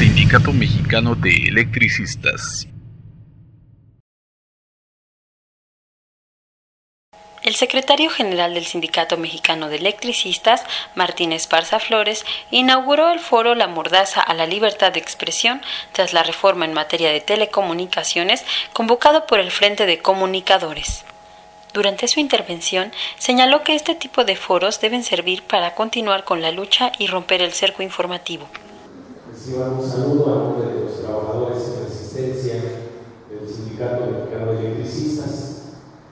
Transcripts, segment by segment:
Sindicato Mexicano de Electricistas. El secretario general del Sindicato Mexicano de Electricistas, Martín Esparza Flores, inauguró el foro La Mordaza a la Libertad de Expresión tras la reforma en materia de telecomunicaciones convocado por el Frente de Comunicadores. Durante su intervención, señaló que este tipo de foros deben servir para continuar con la lucha y romper el cerco informativo. Reciban un saludo a nombre de los trabajadores en resistencia del Sindicato Mexicano de Electricistas,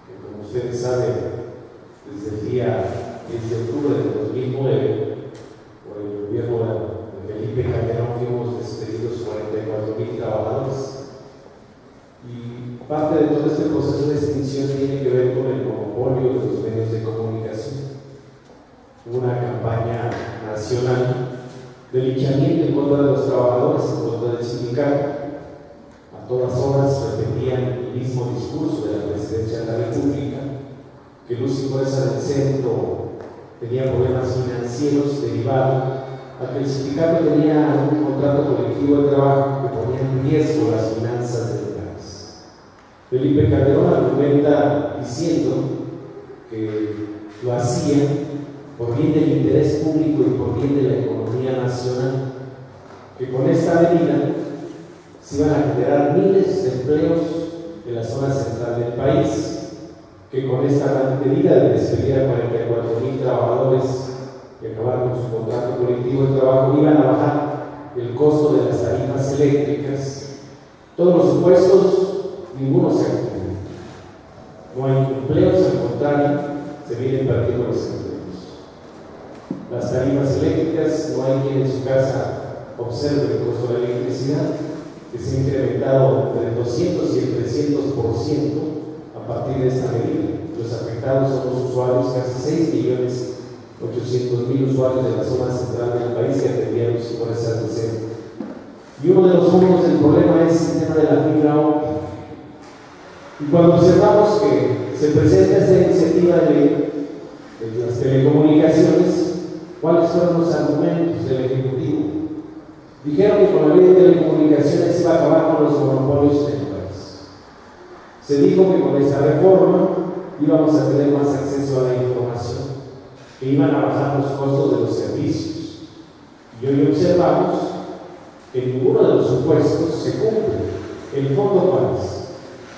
que como ustedes saben, desde el día 10 de octubre de 2009, por el gobierno de Felipe Calderón, fuimos despedidos 44,000 trabajadores. Y parte de todo este proceso de extinción tiene que ver con el monopolio de los medios de comunicación. Hubo una campaña nacional de linchamiento en contra de los trabajadores, en contra del sindicato. A todas horas repetían el mismo discurso de la Presidencia de la República, que Lucy Fuerza del Centro tenía problemas financieros derivados a que el sindicato tenía un contrato colectivo de trabajo que ponía en riesgo las finanzas del país. Felipe Calderón argumenta diciendo que lo hacían por bien del interés público y por bien de la economía nacional, que con esta medida se iban a generar miles de empleos en la zona central del país, que con esta medida de despedir a 44,000 trabajadores y acabar con su contrato colectivo de trabajo iban a bajar el costo de las tarifas eléctricas. Todos los supuestos, ninguno se ha cumplido. No hay empleos, al contrario, se vienen perdiendo los empleos. Las tarifas eléctricas, no hay quien en su casa observe el costo de la electricidad, que se ha incrementado entre el 200 y el 300% a partir de esta medida. Los afectados son los usuarios, casi 6.800.000 usuarios de la zona central del país que atendían los fuerzas del centro. Y uno de los focos del problema es el tema de la fibra óptica. Y cuando observamos que se presenta esta iniciativa de las telecomunicaciones, ¿cuáles fueron los argumentos del Ejecutivo? Dijeron que con la ley de telecomunicaciones se iba a acabar con los monopolios en el país. Se dijo que con esta reforma íbamos a tener más acceso a la información, que iban a bajar los costos de los servicios. Y hoy observamos que ninguno de los supuestos se cumple. ¿El fondo cuál es?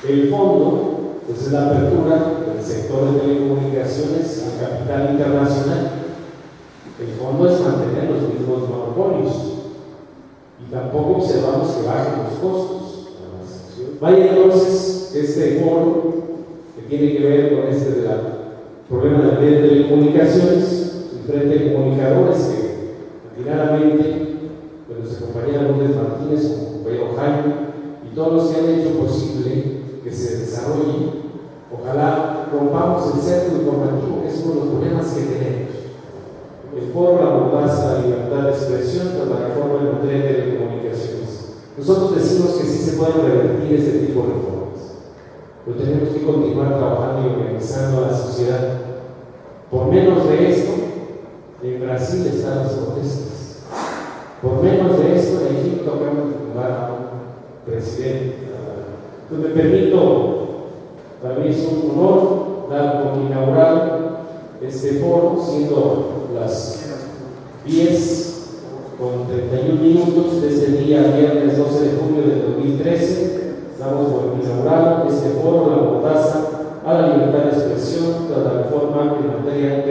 El fondo pues, es la apertura del sector de telecomunicaciones al capital internacional. El fondo es mantener los mismos monopolios y tampoco observamos que bajen los costos. Vaya entonces este foro que tiene que ver con este problema de la ley de telecomunicaciones, el Frente de Comunicadores, que atinadamente, con nuestra compañera Lourdes Martínez, con el compañero Jaime y todos los que han hecho posible que se desarrolle, ojalá rompamos el cerco informativo, que es uno de los problemas que tenemos. El foro La Mordaza, la libertad de expresión tras la reforma en materia de telecomunicaciones. Nosotros decimos que sí se pueden revertir este tipo de reformas, pero tenemos que continuar trabajando y organizando a la sociedad. Por menos de esto, en Brasil están las protestas. Por menos de esto, en Egipto acaban de tumbar a un presidente. Pues me permito, para mí es un honor dar como inaugurado este foro, siendo las 10:31 de este día, viernes 12 de junio de 2013, damos por inaugurado este foro, La Mordaza a la libertad de expresión tras la reforma en materia de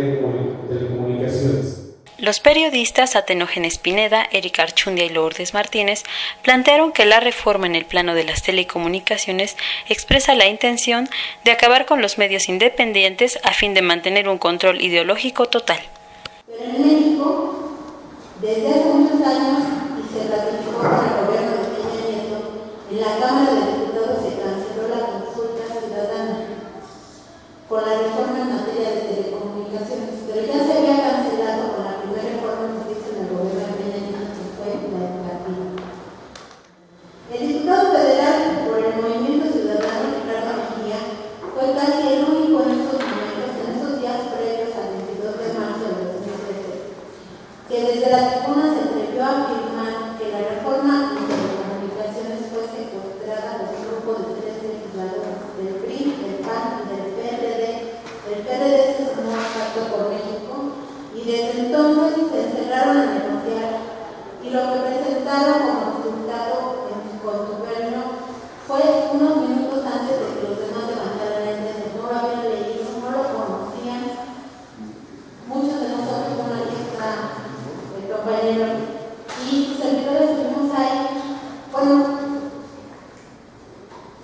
telecomunicaciones. Los periodistas Atenógenes Pineda, Erika Archundia y Lourdes Martínez plantearon que la reforma en el plano de las telecomunicaciones expresa la intención de acabar con los medios independientes a fin de mantener un control ideológico total. Pero en México, desde hace muchos años, y se ratificó con el gobierno de Peña Nieto, en la Cámara de Diputados se canceló la consulta ciudadana con la reforma en materia de telecomunicaciones, pero ya se había cancelado con la primera reforma que se hizo en el gobierno de Peña Nieto, que fue la educativa. El diputado federal por el Movimiento Ciudadano, Ricardo Mejía, fue casi el único en estos momentos, en estos días previos al 22 de marzo de 2013, que desde la tribuna se atrevió a afirmar que la reforma entraron a negociar y lo que presentaron como resultado en su contubernio fue unos minutos antes de que los demás levantaran el dedo. No lo habían leído, no lo conocían. Muchos de nosotros, bueno, aquí está el compañero, y sus servidores estuvimos ahí, bueno,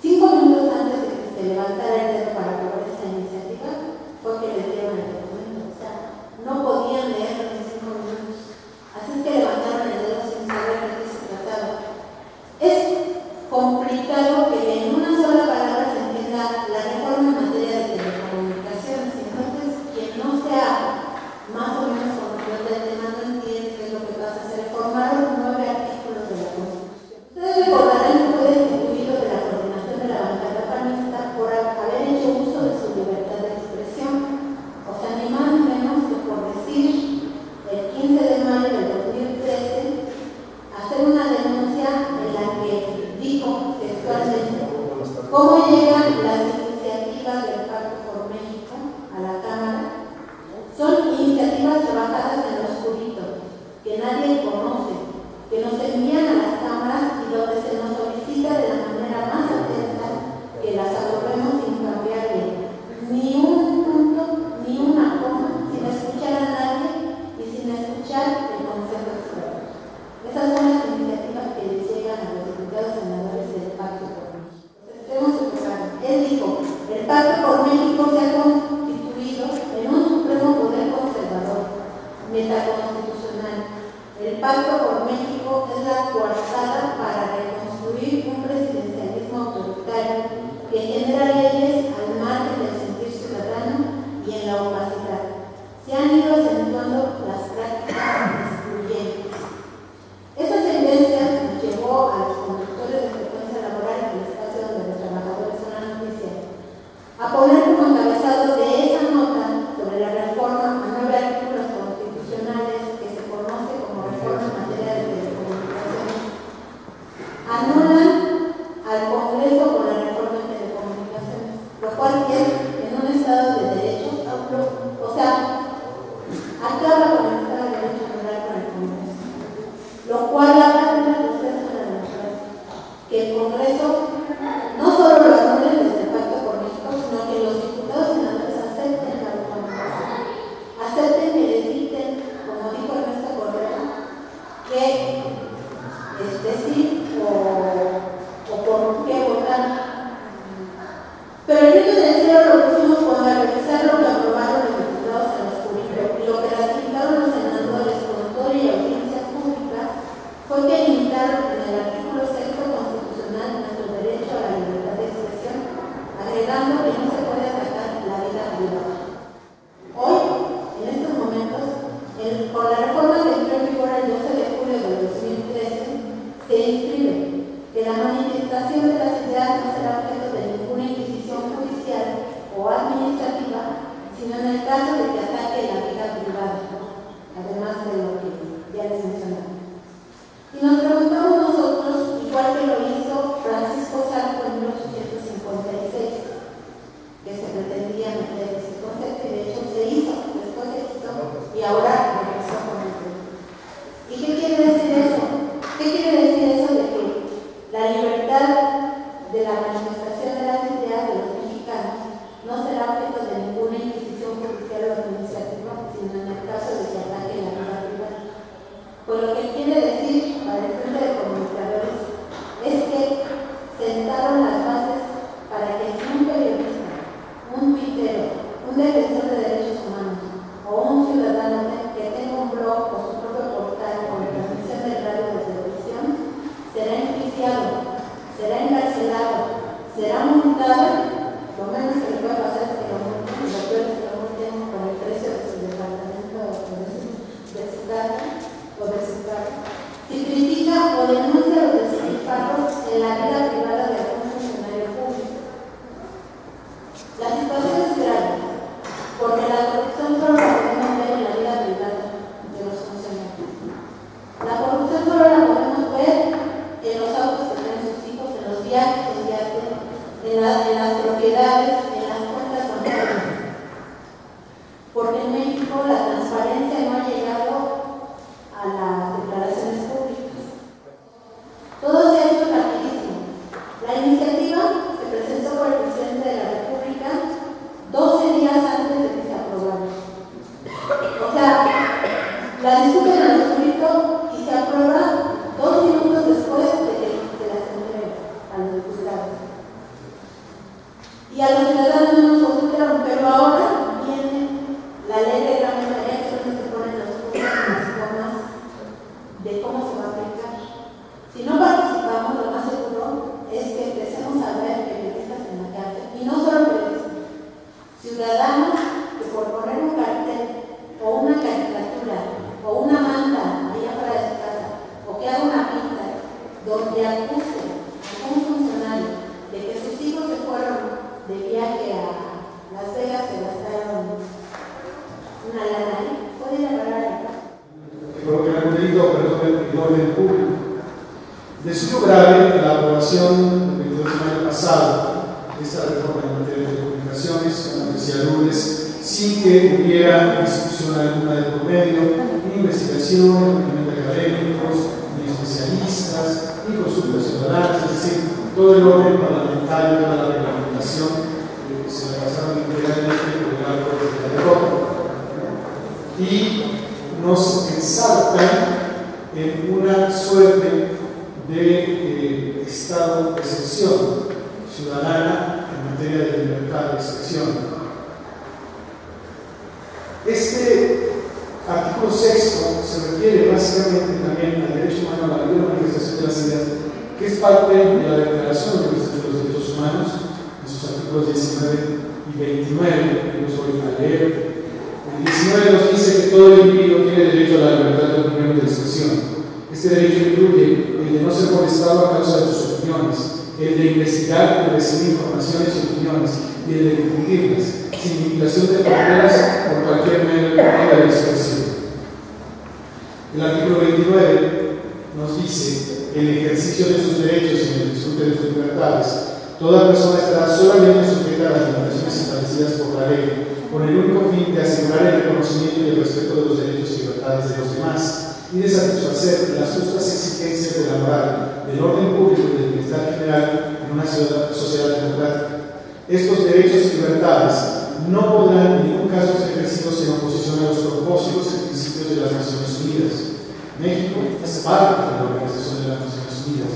5 minutos antes de que se levantara el dedo para aprobar esta iniciativa, fue que les dieron el documento. O sea, no podían leerlo en 5 minutos. Así es que levantaron el dedo sin saber de qué se trataba. Es complicado que en una sola palabra se entienda la reforma en materia de telecomunicaciones. Entonces, quien no sea más o menos conocedor del tema no entiende qué es lo que pasa. Se reformaron 9 artículos de la Constitución. Ustedes recordarán que fue destituido de la coordinación de la bancada panista por haber hecho uso de su libertad de expresión. O sea, ni más ni menos que por decir el 15 de mayo del 2013 hacer una denuncia en la que dijo textualmente cómo llegan las iniciativas del Pacto por México a la Cámara. Son iniciativas trabajadas en lo oscurito, que nadie conoce, que nos envían a las cámaras y donde se nos solicita de la manera más atenta que las aprobemos sin cambiarle ni un punto, ni una coma, sin escuchar a nadie y sin escuchar el Consejo Externo. Esas son las iniciativas que les llegan a los diputados senadores del Pacto por México. Estemos equivocados. Él dijo, el Pacto por México se ha constituido en un supremo poder conservador, metaconstitucional. El Pacto por México es la coartada para reconstruir un presidencialismo autoritario que genera leyes al margen del sentir ciudadano y en la opacidad. Se han ido acentuando las prácticas excluyentes. Esa tendencia nos llevó a los conductores de frecuencia laboral en el espacio donde los trabajadores son la noticia a poner como encabezado de esa nota sobre la reforma a 9 artículos constitucionales que se conoce como reforma en materia de telecomunicaciones. Anulan al Congreso con la reforma en telecomunicaciones, lo cual es en un estado de derecho, o sea, acaba con el estado de derecho anular con el Congreso, lo cual habla de un proceso de la democracia, que el Congreso no solo lo anule desde el Pacto por México, sino que los diputados senadores acepten la documentación, acepten que les dicten, como dijo Ernesto Correa, que es decir o por qué votar. Pero el grito del cielo lo pusimos cuando al revisar lo que aprobaron los diputados en los públicos y lo que ratificaron los senadores con autoría y audiencias públicas fue que limitaron en el artículo 6 constitucional nuestro derecho a la libertad de expresión, agregando que no se puede atacar la vida privada. Hoy, en estos momentos, con la reforma que entró en vigor el 12 de julio de 2013, se inscribe que la manifestación de las ideas no será objeto de ninguna inquisición judicial o administrativa, sino en el caso de que ataque la vida privada, además de lo que ya les mencionaba. Y nos preguntamos nosotros, igual que lo hizo Francisco Zarco en 1856, que se pretendía meter ese concepto, y de hecho se hizo, después se quitó, y ahora regresó con el tema. ¿Y qué quiere decir eso? ¿Qué quiere decir eso de que la libertad de la manifestación de las ideas de los mexicanos no será objeto de ninguna inquisición judicial o administrativa, sino en el caso de que ataque la vida privada? Pues lo que quiere decir para el Frente de Comunicadores es que sentaron las bases para que si un periodista, un tuitero, un defensor de derechos humanos o un ciudadano que tenga un blog o su propio portal con transmisión de radio o de televisión será enjuiciado, será encarcelado, será multado. Lo menos que le puede pasar es que lo multen, y lo peor es que lo multen con el precio de su departamento o de su casa o de su carro. Si critica o denuncia los despilfarros en la vida privada de algún funcionario público. La situación es grave, porque la corrupción solo la podemos ver en la vida privada de los funcionarios. La corrupción solo la podemos ver en los autos que tienen sus hijos, en los viajes en yate, en las propiedades, en las cuentas bancarias. Porque en México la transparencia no ha llegado una lana ahí. ¿Puede la palabra? Por lo que han pedido, perdón, el orden público. De suyo grave la aprobación el 22 de mayo pasado de esta reforma en materia de comunicaciones, como decía Lourdes, sin que hubiera discusión alguna de por medio, ni investigación, ni académicos, ni especialistas, ni consultas ciudadanas, es decir, todo el orden parlamentario, toda la reglamentación se la pasaron integralmente por el arco de la derrota. Y nos ensartan en una suerte de estado de excepción ciudadana en materia de libertad de expresión. Este artículo 6 se refiere básicamente también al derecho humano a la libre manifestación de las ideas, que es parte de la Declaración de los Derechos Humanos, en sus artículos 19 y 29, que los voy a leer. El 19 nos dice que todo individuo tiene derecho a la libertad de opinión y de expresión. Este derecho incluye el de no ser molestado a causa de sus opiniones, el de investigar y recibir informaciones y opiniones, y el de difundirlas, sin limitación de fronteras por cualquier medio de expresión. El artículo 29 nos dice que el ejercicio de sus derechos y el disfrute de sus libertades, toda persona estará solamente sujeta a las limitaciones establecidas por la ley, con el único fin de asegurar el reconocimiento y el respeto de los derechos y libertades de los demás, y de satisfacer las justas exigencias de la moral, del orden público y del bienestar general en una sociedad democrática. Estos derechos y libertades no podrán en ningún caso ser ejercidos en oposición a los propósitos y principios de las Naciones Unidas. México es parte de la Organización de las Naciones Unidas.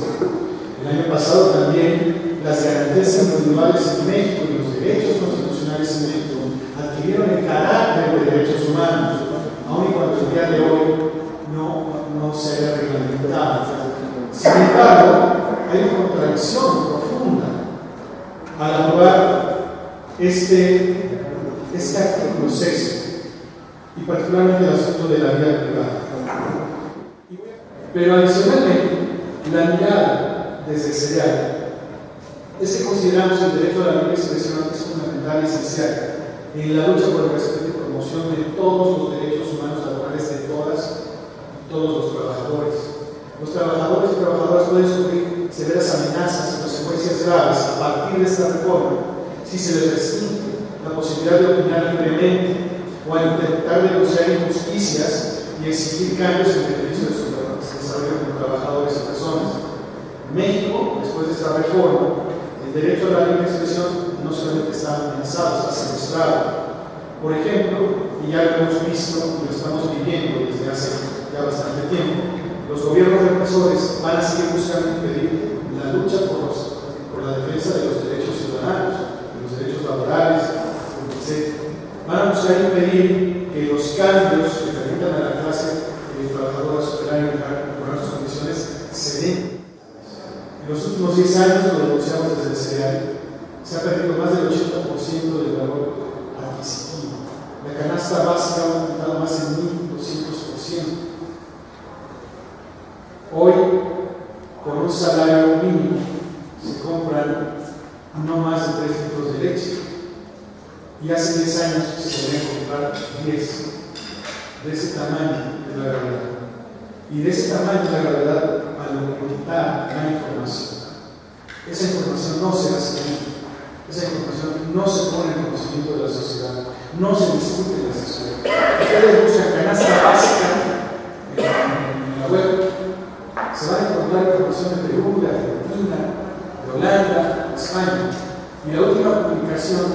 El año pasado también las garantías individuales en México y los derechos constitucionales en México adquirieron el carácter de derechos humanos, aun y cuando el día de hoy no se haya reglamentado. Sin embargo, hay una contradicción profunda al aprobar este artículo 6 y particularmente el asunto de la vida privada. Pero adicionalmente, la mirada desde el serial es que consideramos el derecho a la libre expresión que es fundamental y esencial en la lucha por el respeto y promoción de todos los derechos humanos laborales de todas y todos los trabajadores. Los trabajadores y trabajadoras pueden sufrir severas amenazas y consecuencias graves a partir de esta reforma si se les restringe la posibilidad de opinar libremente o a intentar denunciar injusticias y exigir cambios en beneficio de su desarrollo como trabajadores y personas. En México, después de esta reforma, el derecho a la libre expresión no solamente está amenazado, está secuestrado. Por ejemplo, y ya lo hemos visto y lo estamos viviendo desde hace ya bastante tiempo, los gobiernos represores van a seguir buscando impedir la lucha por la defensa de los derechos ciudadanos, de los derechos laborales, etc. Van a buscar impedir que los cambios que permitan a la clase trabajadora superar y mejorar sus condiciones se den. En los últimos 10 años, lo denunciamos desde el cereal, se ha perdido más del 80% del valor adquisitivo. La canasta básica ha aumentado más en 1.200%. Hoy, con un salario mínimo, se compran no más de 3 litros de leche. Y hace 10 años se podían comprar 10. De ese tamaño es la gravedad. Y de ese tamaño es la gravedad al documentar la información. Esa información no se hace, esa información no se pone en conocimiento de la sociedad, no se discute en la sociedad. Ustedes buscan canasta básica en la web, se van a encontrar información de Perú, de Argentina, de Holanda, de España. Y la última publicación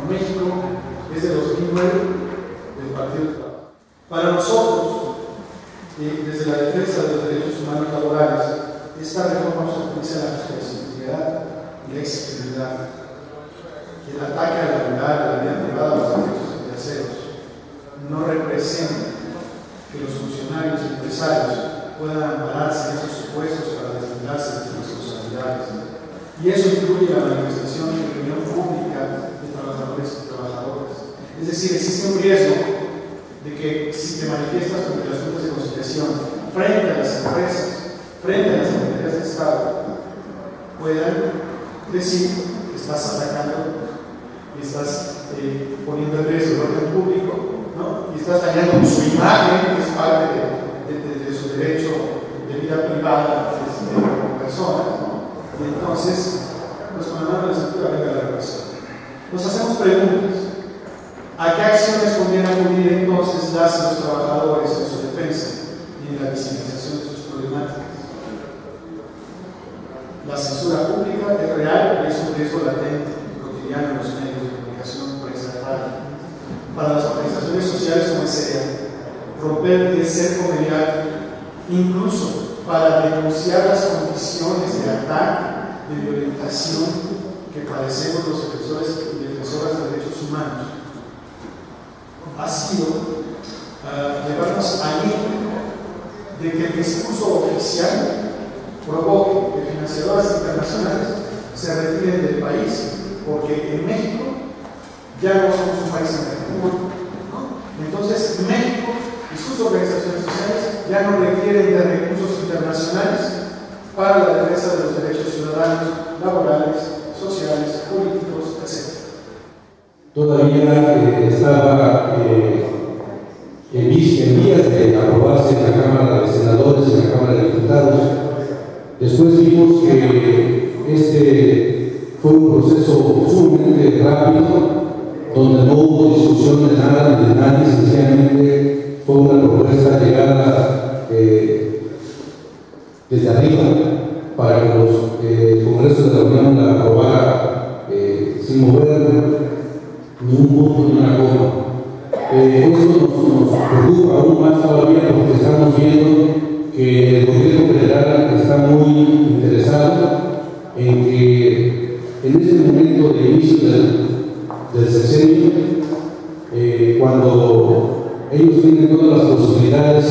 en México es de 2009 del Partido del Trabajo. Para nosotros, desde la defensa de los derechos humanos laborales, esta reforma obstaculiza la responsabilidad y la exigibilidad. El ataque a la verdad, a la vida privada, a los derechos financieros, no representa que los funcionarios y empresarios puedan ampararse en esos supuestos para deslindarse de sus responsabilidades. Y eso incluye la manifestación de opinión pública de trabajadores y trabajadoras. Es decir, existe un riesgo de que si te manifiestas contra las juntas de conciliación frente a las empresas, frente a las autoridades de Estado, puedan decir que estás atacando y estás poniendo en riesgo el orden público, ¿no? estás dañando su imagen, que es parte de su derecho de vida privada como persona, ¿no? Y entonces, pues con la mano de la cintura venga la represión. Nos hacemos preguntas. ¿A qué acciones conviene acudir entonces las y los trabajadores en su defensa y en la visibilización de sus problemáticas? La censura pública es real y es un riesgo latente y cotidiano en los medios de comunicación, prensa, radio. Para las organizaciones sociales como SEA, romper el cerco mediático, incluso para denunciar las condiciones de ataque, de violentación que padecemos los defensores y defensoras de derechos humanos, ha sido llevarnos al límite de que el discurso oficial provoque que financiadoras internacionales se retiren del país, porque en México ya no somos un país emergente, ¿no? Entonces México y sus organizaciones sociales ya no requieren de recursos internacionales para la defensa de los derechos ciudadanos, laborales, sociales, políticos, etc. Todavía estaba en vías de aprobarse en la Cámara de Senadores y en la Cámara de Diputados. Después vimos que este fue un proceso sumamente rápido, donde no hubo discusión de nada, de nadie, sencillamente fue una propuesta llegada desde arriba para que el Congreso de la Unión la aprobara sin mover ni un punto ni una coma. Esto nos preocupa aún más todavía porque estamos viendo que el gobierno federal está muy interesado en que en este momento de inicio del sexenio, cuando ellos tienen todas las posibilidades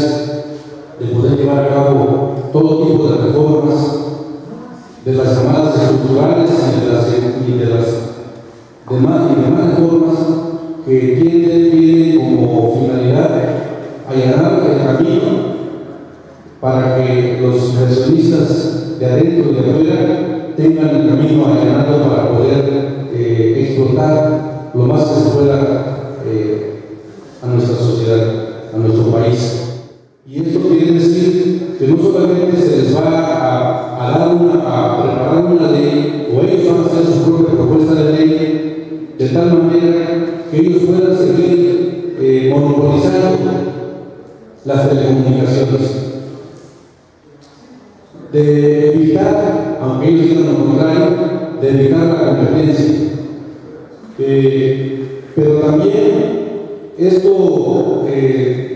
de poder llevar a cabo todo tipo de reformas, de las llamadas estructurales y de las demás reformas que tienen como finalidad allanar el camino para que los inversionistas de adentro y de afuera tengan el camino allanado para poder explotar lo más que se pueda a nuestra sociedad, a nuestro país. Y esto quiere decir que no solamente se les va a preparar una ley, o ellos van a hacer su propia propuesta de ley, de tal manera que ellos puedan seguir monopolizando las telecomunicaciones. De evitar, aunque ellos digan lo contrario, de evitar la competencia. Pero también esto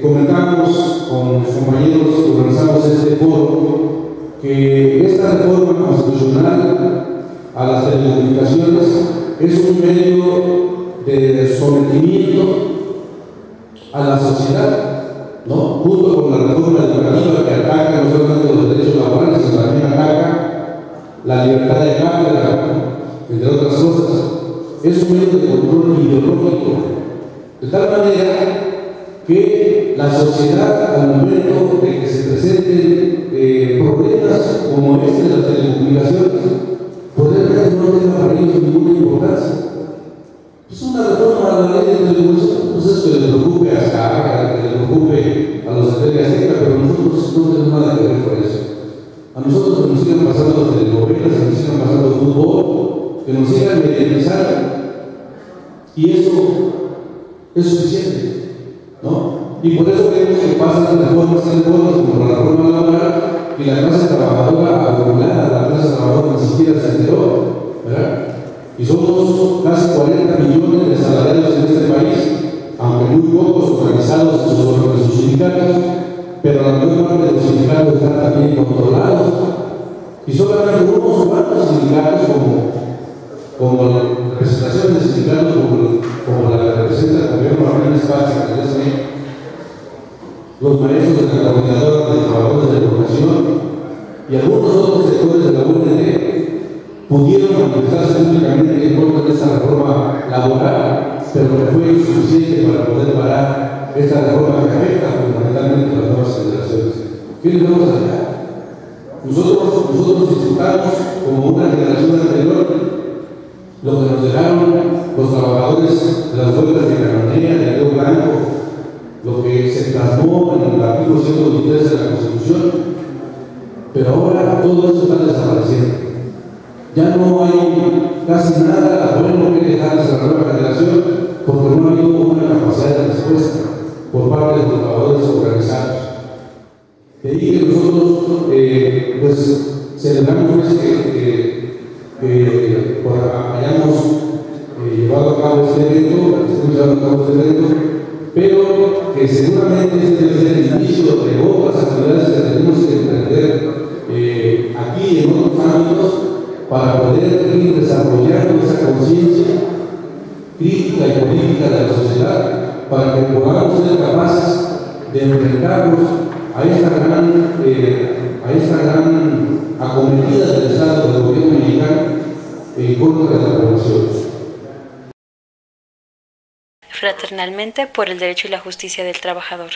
comentamos con los compañeros que organizamos este foro, que esta reforma constitucional a las telecomunicaciones es un medio de sometimiento a la sociedad, ¿no? Junto con la reforma educativa que ataca no solamente los derechos laborales, sino también ataca la libertad de cátedra, entre otras cosas. Es un medio de control ideológico, de tal manera que la sociedad, al momento de que se presenten problemas como este de las telecomunicaciones, probablemente no tenga para ellos ninguna importancia. Es una reforma a la ley de telecomunicaciones, pues es que le preocupe a Sky, que le preocupe a los de Teleazteca, pero nosotros no tenemos nada que ver con eso. A nosotros que nos sigan pasando las telenovelas, que nos sigan pasando el fútbol, que nos sigan mediatizando. Y eso es suficiente, ¿no? Y por eso vemos que pasan reformas como la reforma laboral y la clase trabajadora acumulada, la clase trabajadora ni siquiera se enteró, ¿verdad? Y somos casi 40 millones de salariados en este país, aunque muy pocos organizados en sus sindicatos, pero la mayor parte de los sindicatos están también controlados. Y solamente unos cuantos sindicatos como representaciones de sindicatos como la que representa el gobierno Martínez Esparza, que es los maestros de la coordinadora de trabajadores de educación y algunos otros sectores de la UNED pudieron manifestarse públicamente en contra de esta reforma laboral, pero que fue insuficiente para poder parar esta reforma que afecta fundamentalmente a las nuevas generaciones. ¿Qué les vamos a dejar? Nosotros disfrutamos como una generación anterior lo que nos dejaron los trabajadores de las huelgas de Cananea, de Río Blanco, lo plasmó en el artículo 123 de la Constitución, pero ahora todo eso está desapareciendo. Ya no hay casi nada bueno que dejarles a la nueva generación, porque no ha habido una capacidad de respuesta por parte de los trabajadores organizados. De ahí que nosotros pues celebramos que hayamos llevado a cabo este evento, pero que seguramente este debe ser el inicio de otras actividades que tenemos que emprender aquí en otros ámbitos para poder ir desarrollando esa conciencia crítica y política de la sociedad, para que podamos ser capaces de enfrentarnos a esta gran acometida del Estado, del gobierno mexicano, en contra de la población. Fraternalmente por el derecho y la justicia del trabajador.